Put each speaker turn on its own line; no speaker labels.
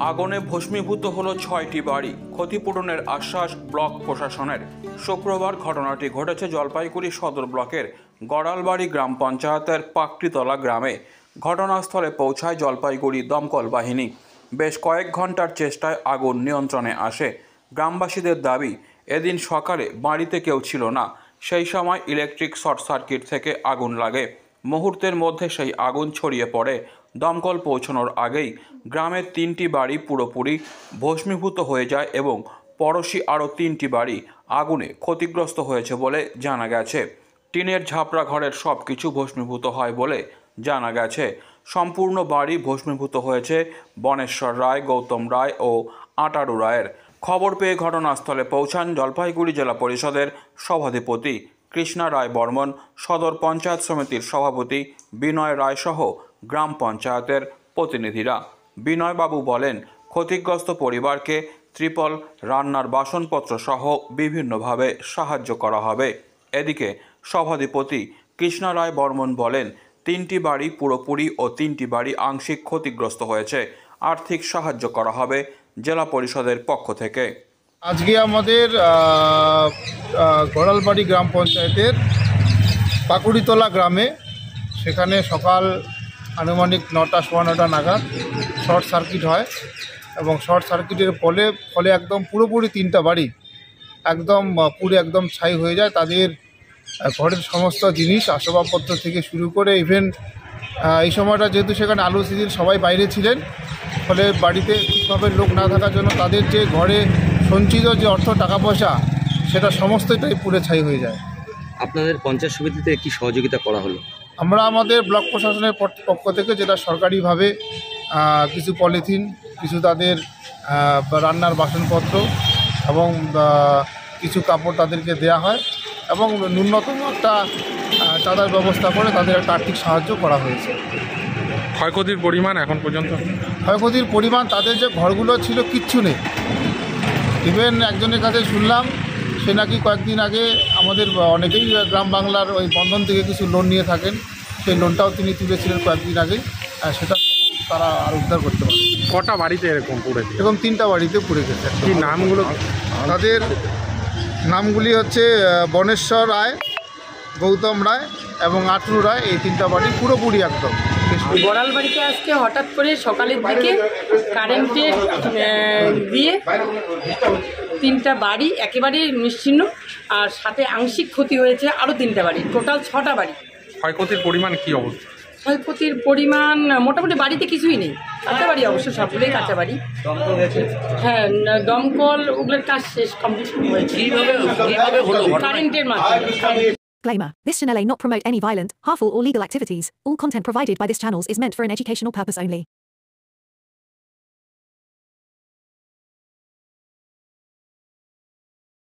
আগুনে ভস্মীভূত হলো ৬টি বাড়ি, ক্ষতিপূরণের আশ্বাস ব্লক প্রশাসনের। শুক্রবার ঘটনাটি ঘটেছে জলপাইগুড়ি সদর ব্লকের গড়ালবাড়ি গ্রাম পঞ্চায়েতের পাকড়িতলা গ্রামে। ঘটনাস্থলে পৌঁছায় জলপাইগুড়ি দমকল বাহিনী। বেশ কয়েক ঘন্টার চেষ্টায় আগুন নিয়ন্ত্রণে আসে। গ্রামবাসীদের দাবি, এদিন সকালে বাড়িতে কেউ ছিল না, সেই সময় ইলেকট্রিক শর্ট সার্কিট থেকে আগুন লাগে। মুহূর্তের মধ্যে সেই আগুন ছড়িয়ে পড়ে। দমকল পৌঁছানোর আগেই গ্রামের 3টি বাড়ি পুরোপুরি ভস্মীভূত হয়ে যায় এবং পড়োশি আরও 3টি বাড়ি আগুনে ক্ষতিগ্রস্ত হয়েছে বলে জানা গেছে। টিনের ঝাপড়া ঘরের সব কিছু ভস্মীভূত হয় বলে জানা গেছে। সম্পূর্ণ বাড়ি ভস্মীভূত হয়েছে বনেশ্বর রায়, গৌতম রায় ও আটারু রায়ের। খবর পেয়ে ঘটনাস্থলে পৌঁছান জলপাইগুড়ি জেলা পরিষদের সভাধিপতি কৃষ্ণা রায় বর্মন, সদর পঞ্চায়েত সমিতির সভাপতি বিনয় রায় সহ গ্রাম পঞ্চায়েতের প্রতিনিধিরা। বিনয়বাবু বলেন, ক্ষতিগ্রস্ত পরিবারকে ত্রিপল, রান্নার বাসনপত্র সহ বিভিন্নভাবে সাহায্য করা হবে। এদিকে সভাধিপতি কৃষ্ণা রায় বর্মন বলেন, 3টি বাড়ি পুরোপুরি ও 3টি বাড়ি আংশিক ক্ষতিগ্রস্ত হয়েছে। আর্থিক সাহায্য করা হবে জেলা পরিষদের পক্ষ থেকে।
আজকে আমাদের গড়ালবাড়ি গ্রাম পঞ্চায়েতের পাকুড়িতলা গ্রামে, সেখানে সকাল আনুমানিক 9টা, 9:15 নাগাদ শর্ট সার্কিট হয় এবং শর্ট সার্কিটের ফলে একদম পুরোপুরি 3টা বাড়ি একদম পুরো একদম ছাই হয়ে যায়। তাদের ঘরের সমস্ত জিনিস, আসবাবপত্র থেকে শুরু করে ইভেন এই সময়টা যেহেতু সেখানে আলু সিজন, সবাই বাইরে ছিলেন, ফলে বাড়িতে ঠিকভাবে লোক না থাকার জন্য তাদের যে ঘরে সঞ্চিত যে অর্থ, টাকা পয়সা, সেটা সমস্তটাই পুড়ে ছাই হয়ে যায়।
আপনাদের পঞ্চায়েত সমিতিতে কি সহযোগিতা করা হলো?
আমরা আমাদের ব্লক প্রশাসনের পক্ষ থেকে যেটা সরকারিভাবে কিছু পলিথিন, কিছু তাদের রান্নার বাসনপত্র এবং কিছু কাপড় তাদেরকে দেয়া হয় এবং ন্যূনতম একটা চাঁদার ব্যবস্থা করে তাদের একটা আর্থিক সাহায্য করা হয়েছে।
ক্ষয়ক্ষতির পরিমাণ এখন পর্যন্ত?
ক্ষয়ক্ষতির পরিমাণ, তাদের যে ঘরগুলো ছিল কিচ্ছু নেই। ইভেন একজনের কাছে শুনলাম, সে নাকি কয়েকদিন আগে আমাদের অনেকেই গ্রাম বাংলার ওই বন্ধন থেকে কিছু লোন নিয়ে থাকেন, সেই লোনটাও তিনি তুলেছিলেন কয়েকদিন আগে, সেটা তারা আর উদ্ধার করতে পারে।
কটা বাড়িতে এরকম পুড়েছে?
এরকম 3টা বাড়িতে পুড়ে গেছে।
কি নামগুলো?
তাদের নামগুলি হচ্ছে বনেশ্বর রায়, গৌতম রায় এবং আটারু রায়। এই 3টা বাড়ি পুরোপুরি একদম।
গড়ালবাড়িতে আজকে হঠাৎ করে সকালের দিকে কারেন্টের দিয়ে 3টা বাড়ি একেবারে নিশ্চিহ্ন, আর সাথে আংশিক ক্ষতি হয়েছে আরও 3টা বাড়ি, টোটাল 6টা বাড়ি।
ক্ষয়ক্ষতির পরিমাণ কি অবস্থা?
ক্ষয়ক্ষতির পরিমাণ মোটামুটি বাড়িতে কিছুই নেই, কাঁচা বাড়ি, অবশ্য সবগুলোই কাঁচা বাড়ি। হ্যাঁ, দমকল ওগুলোর কাজ শেষ, কমপ্লিট হয়েছে কারেন্টের মাধ্যমে।
Disclaimer. This channel may not promote any violent, harmful or legal activities. All content provided by this channel is meant for an educational purpose only.